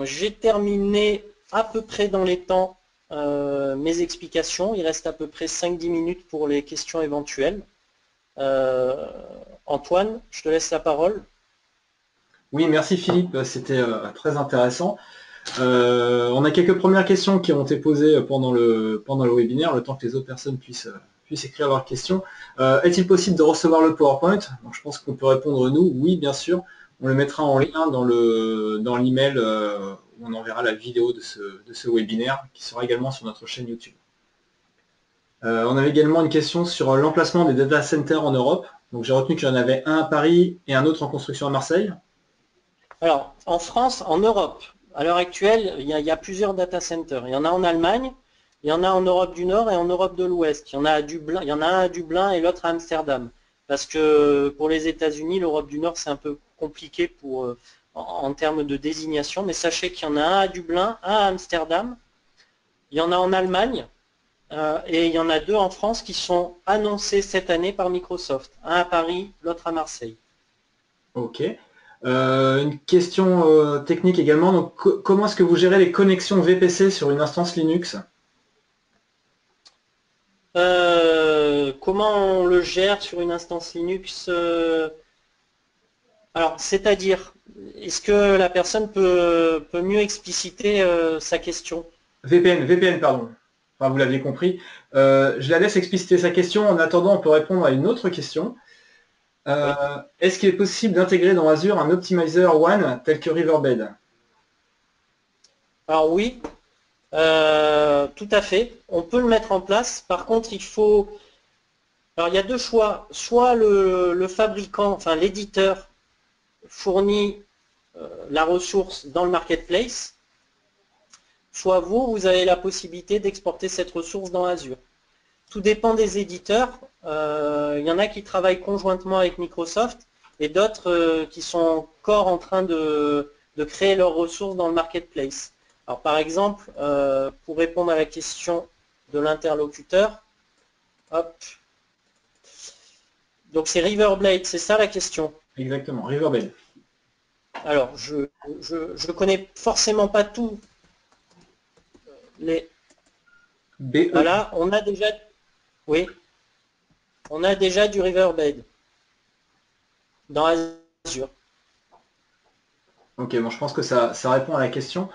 j'ai terminé à peu près dans les temps mes explications. Il reste à peu près 5-10 minutes pour les questions éventuelles. Antoine, je te laisse la parole. Oui, merci Philippe, c'était très intéressant. On a quelques premières questions qui ont été posées pendant le webinaire, le temps que les autres personnes puissent écrire leurs questions. Est-il possible de recevoir le PowerPoint? Donc, je pense qu'on peut répondre nous, oui, bien sûr. On le mettra en lien dans l'email où on enverra la vidéo de ce webinaire qui sera également sur notre chaîne YouTube. On avait également une question sur l'emplacement des data centers en Europe. Donc j'ai retenu qu'il y en avait un à Paris et un autre en construction à Marseille. Alors, en France, en Europe, à l'heure actuelle, il y a plusieurs data centers. Il y en a en Allemagne, il y en a en Europe du Nord et en Europe de l'Ouest. Il y en a un à Dublin et l'autre à Amsterdam. Parce que pour les États-Unis, l'Europe du Nord, c'est un peu compliqué en termes de désignation. Mais sachez qu'il y en a un à Dublin, un à Amsterdam. Il y en a en Allemagne. Et il y en a deux en France qui sont annoncés cette année par Microsoft. Un à Paris, l'autre à Marseille. Ok. Une question technique également. Donc, comment est-ce que vous gérez les connexions VPC sur une instance Linux? Comment on le gère sur une instance Linux? Alors, c'est-à-dire, est-ce que la personne peut mieux expliciter sa question? VPN, pardon. Enfin, vous l'aviez compris. Je la laisse expliciter sa question. En attendant, on peut répondre à une autre question. Oui. Est-ce qu'il est possible d'intégrer dans Azure un optimizer One tel que Riverbed? Alors oui, tout à fait. On peut le mettre en place. Par contre, il faut... Alors, il y a deux choix. Soit le fabricant, enfin l'éditeur, fournit la ressource dans le marketplace, soit vous avez la possibilité d'exporter cette ressource dans Azure. Tout dépend des éditeurs. Il y en a qui travaillent conjointement avec Microsoft et d'autres qui sont encore en train de créer leurs ressources dans le marketplace. Alors par exemple, pour répondre à la question de l'interlocuteur, hop, donc c'est Riverblade, c'est ça la question. Exactement, Riverbed. Alors je connais forcément pas tous les... BE. Voilà, on a déjà... Oui, on a déjà du Riverbed dans Azure. Ok, bon, je pense que ça répond à la question.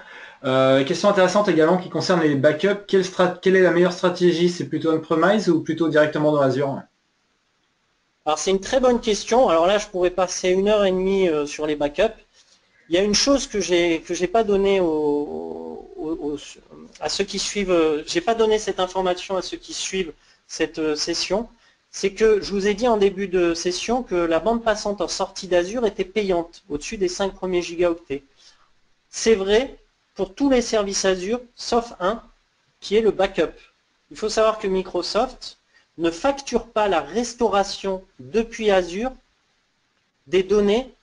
Question intéressante également qui concerne les backups. Quelle est la meilleure stratégie? C'est plutôt on-premise ou plutôt directement dans Azure? Alors c'est une très bonne question. Alors là, je pourrais passer 1 heure et demie sur les backups. Il y a une chose que j'ai pas donné à ceux qui suivent. J'ai pas donné cette information à ceux qui suivent cette session. C'est que je vous ai dit en début de session que la bande passante en sortie d'Azure était payante, au-dessus des 5 premiers gigaoctets. C'est vrai pour tous les services Azure, sauf un, qui est le backup. Il faut savoir que Microsoft ne facture pas la restauration depuis Azure des données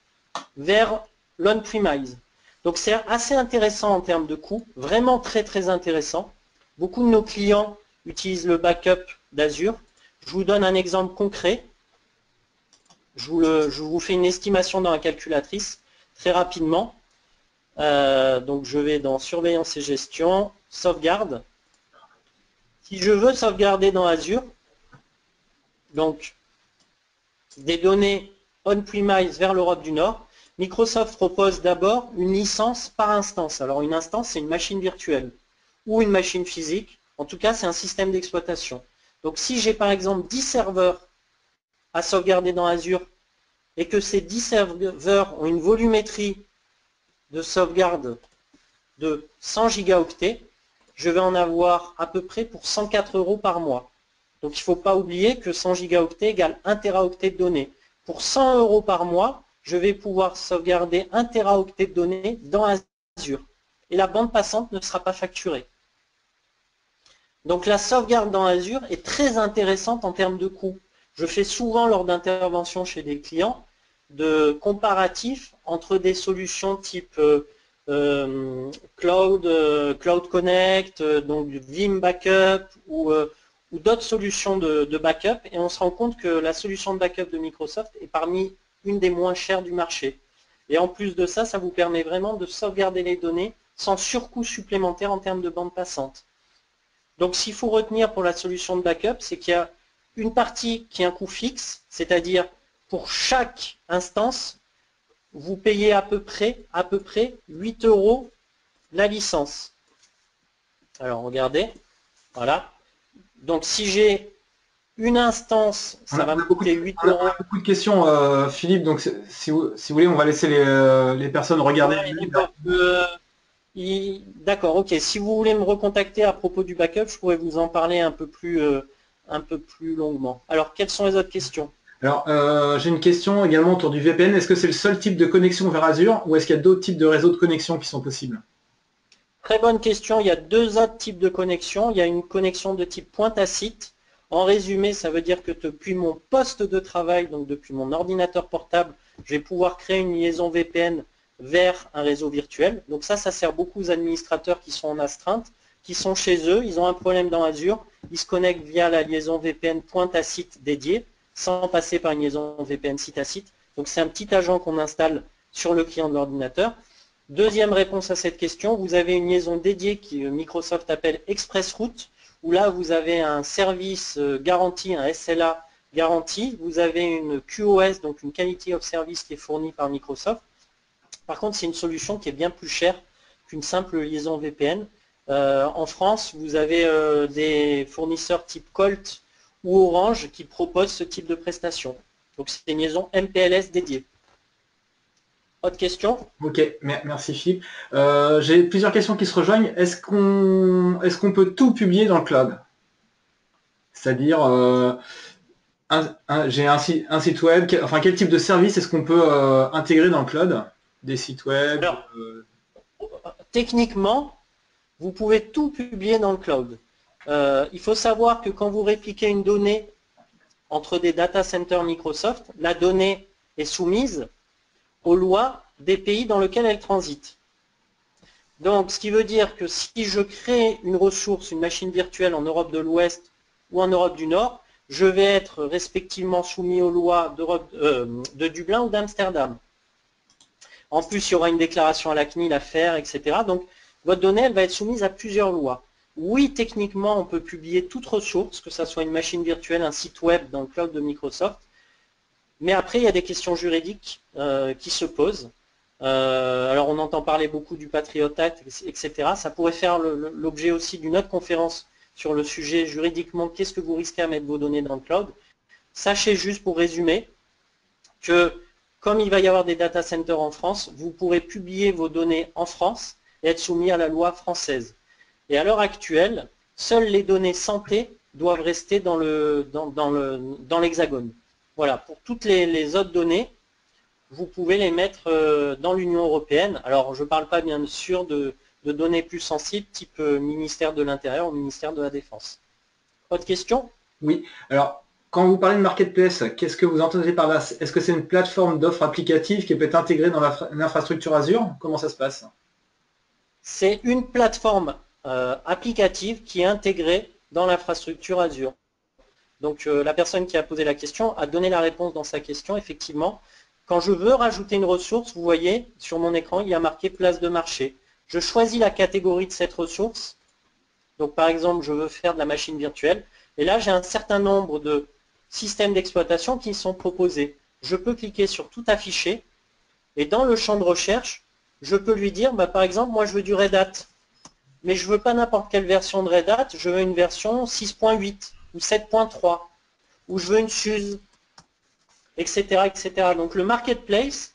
vers l'on-premise. Donc c'est assez intéressant en termes de coût, vraiment très très intéressant. Beaucoup de nos clients utilisent le backup d'Azure. Je vous donne un exemple concret. Je vous fais une estimation dans la calculatrice très rapidement. Donc je vais dans surveillance et gestion, sauvegarde. Si je veux sauvegarder dans Azure, donc des données on-premise vers l'Europe du Nord, Microsoft propose d'abord une licence par instance. Alors une instance, c'est une machine virtuelle ou une machine physique. En tout cas, c'est un système d'exploitation. Donc si j'ai par exemple 10 serveurs à sauvegarder dans Azure et que ces 10 serveurs ont une volumétrie de sauvegarde de 100 gigaoctets, je vais en avoir à peu près pour 104 € par mois. Donc il ne faut pas oublier que 100 gigaoctets égale 1 teraoctet de données. Pour 100 € par mois, je vais pouvoir sauvegarder 1 teraoctet de données dans Azure. Et la bande passante ne sera pas facturée. Donc la sauvegarde dans Azure est très intéressante en termes de coût. Je fais souvent lors d'interventions chez des clients de comparatifs entre des solutions type Cloud Connect, donc Vim Backup ou d'autres solutions de backup, et on se rend compte que la solution de backup de Microsoft est parmi une des moins chères du marché. Et en plus de ça, ça vous permet vraiment de sauvegarder les données sans surcoût supplémentaire en termes de bande passante. Donc s'il faut retenir pour la solution de backup, c'est qu'il y a une partie qui est un coût fixe, c'est-à-dire pour chaque instance, vous payez à peu près 8 € la licence. Alors regardez, voilà. Donc si j'ai une instance, ça va me coûter 8 On a euros. beaucoup de questions, Philippe, donc si vous voulez, on va laisser les personnes regarder. D'accord, ok. Si vous voulez me recontacter à propos du backup, je pourrais vous en parler un peu plus longuement. Alors, quelles sont les autres questions? Alors, j'ai une question également autour du VPN. Est-ce que c'est le seul type de connexion vers Azure ou est-ce qu'il y a d'autres types de réseaux de connexion qui sont possibles? Très bonne question. Il y a deux autres types de connexions. Il y a une connexion de type pointe à site. En résumé, ça veut dire que depuis mon poste de travail, donc depuis mon ordinateur portable, je vais pouvoir créer une liaison VPN vers un réseau virtuel. Donc ça sert beaucoup aux administrateurs qui sont en astreinte, qui sont chez eux, ils ont un problème dans Azure, ils se connectent via la liaison VPN pointe à site dédiée, sans passer par une liaison VPN site à site. Donc c'est un petit agent qu'on installe sur le client de l'ordinateur. Deuxième réponse à cette question, vous avez une liaison dédiée que Microsoft appelle ExpressRoute, où là vous avez un service garanti, un SLA garantie, vous avez une QoS, donc une Quality of Service qui est fournie par Microsoft. Par contre, c'est une solution qui est bien plus chère qu'une simple liaison VPN. En France, vous avez des fournisseurs type Colt ou Orange qui proposent ce type de prestation. Donc c'est une liaison MPLS dédiée. Autre question? Ok, merci Philippe. J'ai plusieurs questions qui se rejoignent. Est-ce qu'on peut tout publier dans le cloud? C'est-à-dire, j'ai un site web, enfin quel type de service est-ce qu'on peut intégrer dans le cloud? Des sites web? Alors, techniquement, vous pouvez tout publier dans le cloud. Il faut savoir que quand vous répliquez une donnée entre des data centers Microsoft, la donnée est soumise aux lois des pays dans lesquels elle transite. Donc, ce qui veut dire que si je crée une ressource, une machine virtuelle en Europe de l'Ouest ou en Europe du Nord, je vais être respectivement soumis aux lois de Dublin ou d'Amsterdam. En plus, il y aura une déclaration à la CNIL à faire, etc. Donc, votre donnée, elle va être soumise à plusieurs lois. Oui, techniquement, on peut publier toute ressource, que ce soit une machine virtuelle, un site web dans le cloud de Microsoft. Mais après, il y a des questions juridiques qui se posent. Alors, on entend parler beaucoup du Patriot Act, etc. Ça pourrait faire l'objet aussi d'une autre conférence sur le sujet juridiquement, qu'est-ce que vous risquez à mettre vos données dans le cloud. Sachez juste, pour résumer, que comme il va y avoir des data centers en France, vous pourrez publier vos données en France et être soumis à la loi française. Et à l'heure actuelle, seules les données santé doivent rester dans l'hexagone. Voilà, pour toutes les autres données, vous pouvez les mettre dans l'Union européenne. Alors, je ne parle pas bien sûr de données plus sensibles, type ministère de l'Intérieur ou ministère de la Défense. Autre question? Oui, alors quand vous parlez de marketplace, qu'est-ce que vous entendez par là? Est-ce que c'est une plateforme d'offres applicatives qui peut être intégrée dans l'infrastructure Azure? Comment ça se passe? C'est une plateforme applicative qui est intégrée dans l'infrastructure Azure. Donc la personne qui a posé la question a donné la réponse dans sa question, effectivement. Quand je veux rajouter une ressource, vous voyez, sur mon écran, il y a marqué place de marché. Je choisis la catégorie de cette ressource. Donc par exemple, je veux faire de la machine virtuelle. Et là, j'ai un certain nombre de systèmes d'exploitation qui sont proposés. Je peux cliquer sur tout afficher. Et dans le champ de recherche, je peux lui dire, bah, par exemple, moi je veux du Red Hat. Mais je ne veux pas n'importe quelle version de Red Hat, je veux une version 6.8 ou 7.3, ou je veux une SUSE, etc., etc. Donc le marketplace,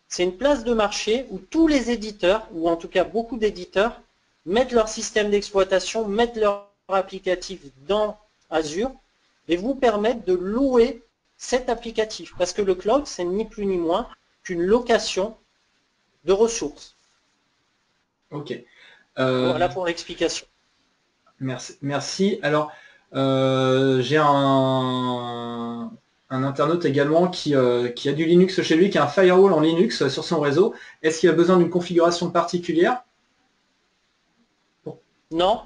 c'est une place de marché où tous les éditeurs, ou en tout cas beaucoup d'éditeurs, mettent leur système d'exploitation, mettent leur applicatif dans Azure et vous permettent de louer cet applicatif. Parce que le cloud, c'est ni plus ni moins qu'une location de ressources. Ok. Voilà pour l'explication. Merci. Alors, j'ai un internaute également qui a du Linux chez lui, qui a un firewall en Linux sur son réseau. Est-ce qu'il a besoin d'une configuration particulière? Non.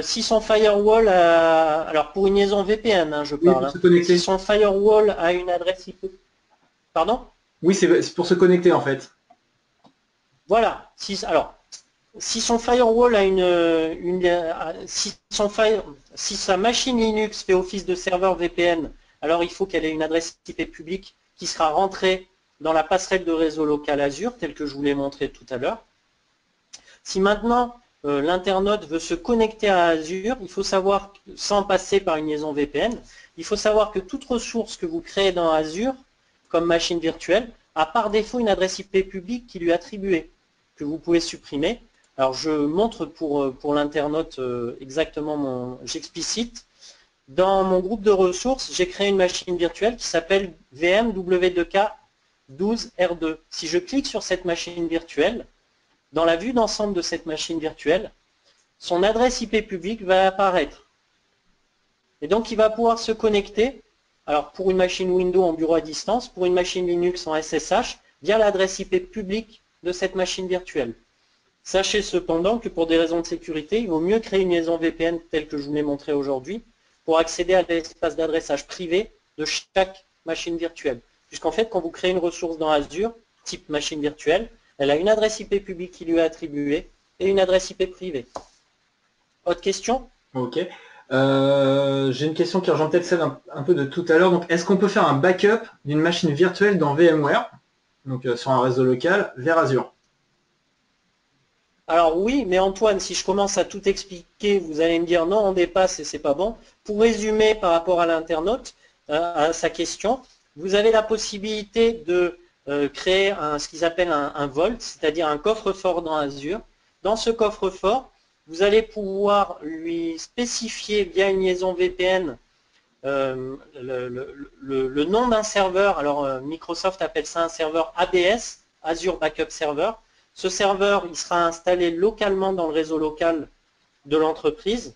Si son firewall a... Alors pour une liaison VPN, hein, je Oui, parle. pour se connecter. Si son firewall a une adresse IP... Pardon? Oui, c'est pour se connecter en fait. Voilà. Si son firewall a si sa machine Linux fait office de serveur VPN, alors il faut qu'elle ait une adresse IP publique qui sera rentrée dans la passerelle de réseau local Azure, telle que je vous l'ai montré tout à l'heure. Si maintenant l'internaute veut se connecter à Azure, il faut savoir, sans passer par une liaison VPN, il faut savoir que toute ressource que vous créez dans Azure, comme machine virtuelle, a par défaut une adresse IP publique qui lui est attribuée, que vous pouvez supprimer. Alors je montre pour l'internaute exactement j'explicite. Dans mon groupe de ressources, j'ai créé une machine virtuelle qui s'appelle VM-W2K12R2. Si je clique sur cette machine virtuelle, dans la vue d'ensemble de cette machine virtuelle, son adresse IP publique va apparaître. Et donc il va pouvoir se connecter, alors pour une machine Windows en bureau à distance, pour une machine Linux en SSH, via l'adresse IP publique de cette machine virtuelle. Sachez cependant que pour des raisons de sécurité, il vaut mieux créer une liaison VPN telle que je vous l'ai montré aujourd'hui pour accéder à l'espace d'adressage privé de chaque machine virtuelle. Puisqu'en fait, quand vous créez une ressource dans Azure, type machine virtuelle, elle a une adresse IP publique qui lui est attribuée et une adresse IP privée. Autre question? Ok. J'ai une question qui rejoint peut-être celle un peu de tout à l'heure. Donc, est-ce qu'on peut faire un backup d'une machine virtuelle dans VMware, donc sur un réseau local, vers Azure? Alors oui, mais Antoine, si je commence à tout expliquer, vous allez me dire non, on dépasse et c'est pas bon. Pour résumer par rapport à l'internaute, à sa question, vous avez la possibilité de créer ce qu'ils appellent un vault, c'est-à-dire un coffre-fort dans Azure. Dans ce coffre-fort, vous allez pouvoir lui spécifier via une liaison VPN le nom d'un serveur. Alors Microsoft appelle ça un serveur ABS, Azure Backup Server. Ce serveur, il sera installé localement dans le réseau local de l'entreprise,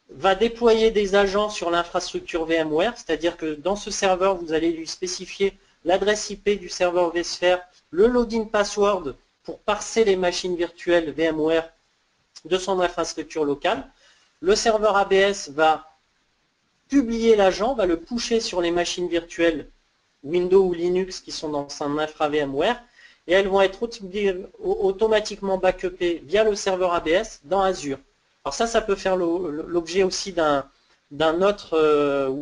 va déployer des agents sur l'infrastructure VMware, c'est-à-dire que dans ce serveur, vous allez lui spécifier l'adresse IP du serveur vSphere, le login password pour parser les machines virtuelles VMware de son infrastructure locale. Le serveur ABS va publier l'agent, va le pusher sur les machines virtuelles Windows ou Linux qui sont dans son infra VMware, et elles vont être automatiquement backupées via le serveur ABS dans Azure. Alors ça peut faire l'objet aussi d'un autre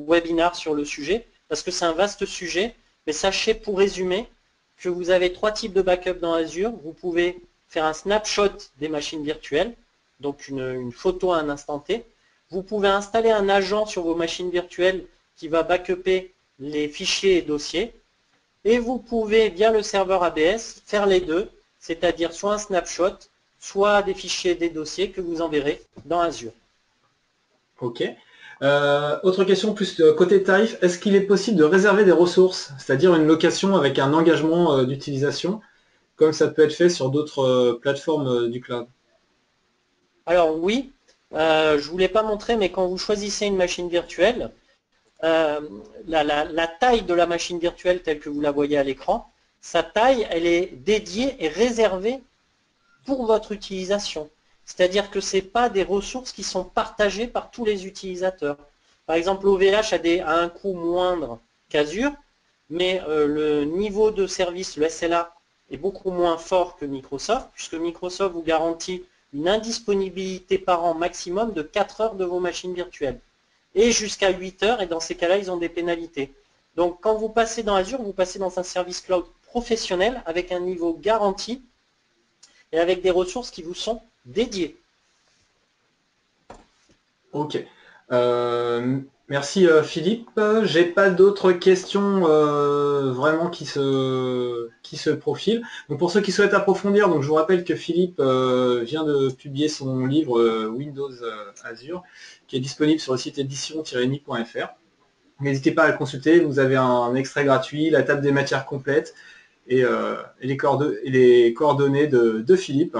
webinar sur le sujet, parce que c'est un vaste sujet, mais sachez pour résumer que vous avez 3 types de backup dans Azure. Vous pouvez faire un snapshot des machines virtuelles, donc une photo à un instant T. Vous pouvez installer un agent sur vos machines virtuelles qui va backuper les fichiers et dossiers. Et vous pouvez, via le serveur ABS, faire les deux, c'est-à-dire soit un snapshot, soit des fichiers et des dossiers que vous enverrez dans Azure. Ok. Autre question plus côté tarif, est-ce qu'il est possible de réserver des ressources, c'est-à-dire une location avec un engagement d'utilisation, comme ça peut être fait sur d'autres plateformes du cloud? Alors oui, je ne vous l'ai pas montré, mais quand vous choisissez une machine virtuelle, la taille de la machine virtuelle telle que vous la voyez à l'écran, sa taille, elle est dédiée et réservée pour votre utilisation. C'est-à-dire que ce n'est pas des ressources qui sont partagées par tous les utilisateurs. Par exemple, l'OVH a un coût moindre qu'Azure, mais le niveau de service, le SLA, est beaucoup moins fort que Microsoft, puisque Microsoft vous garantit une indisponibilité par an maximum de 4 heures de vos machines virtuelles. Et jusqu'à 8 heures, et dans ces cas-là, ils ont des pénalités. Donc quand vous passez dans Azure, vous passez dans un service cloud professionnel avec un niveau garanti et avec des ressources qui vous sont dédiées. Ok. Merci Philippe. J'ai pas d'autres questions vraiment qui se profilent. Donc pour ceux qui souhaitent approfondir, donc je vous rappelle que Philippe vient de publier son livre Windows Azure, qui est disponible sur le site édition-ni.fr. N'hésitez pas à le consulter, vous avez un extrait gratuit, la table des matières complètes et les coordonnées de Philippe.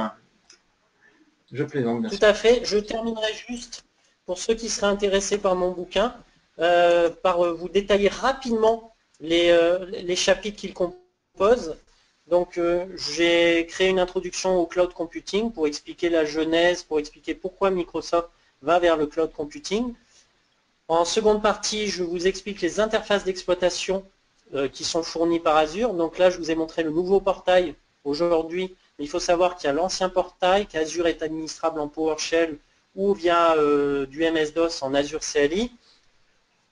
Je plaisante, bien Tout sûr. à fait. Je terminerai juste, pour ceux qui seraient intéressés par mon bouquin, par vous détailler rapidement les chapitres qu'il compose. Donc, j'ai créé une introduction au cloud computing pour expliquer la genèse, pour expliquer pourquoi Microsoft va vers le cloud computing. En seconde partie, je vous explique les interfaces d'exploitation qui sont fournies par Azure. Donc là, je vous ai montré le nouveau portail aujourd'hui. Il faut savoir qu'il y a l'ancien portail, qu'Azure est administrable en PowerShell ou via du MS-DOS en Azure CLI.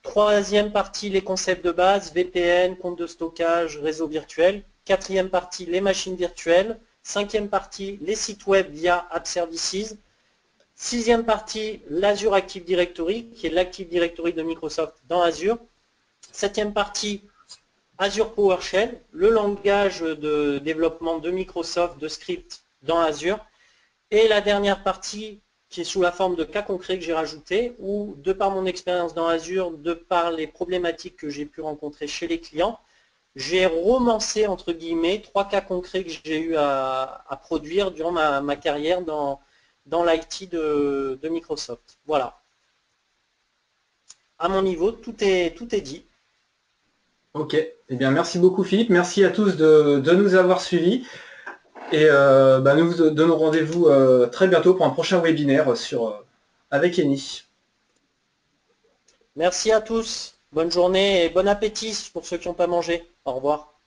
Troisième partie, les concepts de base, VPN, compte de stockage, réseau virtuel. Quatrième partie, les machines virtuelles. Cinquième partie, les sites web via App Services. Sixième partie, l'Azure Active Directory, qui est l'Active Directory de Microsoft dans Azure. Septième partie, Azure PowerShell, le langage de développement de Microsoft de script dans Azure. Et la dernière partie, qui est sous la forme de cas concrets que j'ai rajouté, où de par mon expérience dans Azure, de par les problématiques que j'ai pu rencontrer chez les clients, j'ai romancé, entre guillemets, 3 cas concrets que j'ai eu à produire durant ma carrière dans l'IT de Microsoft. Voilà. À mon niveau, tout est dit. Ok, eh bien merci beaucoup Philippe, merci à tous de nous avoir suivis et nous vous donnons rendez-vous très bientôt pour un prochain webinaire avec Eni. Merci à tous. Bonne journée et bon appétit pour ceux qui n'ont pas mangé. Au revoir.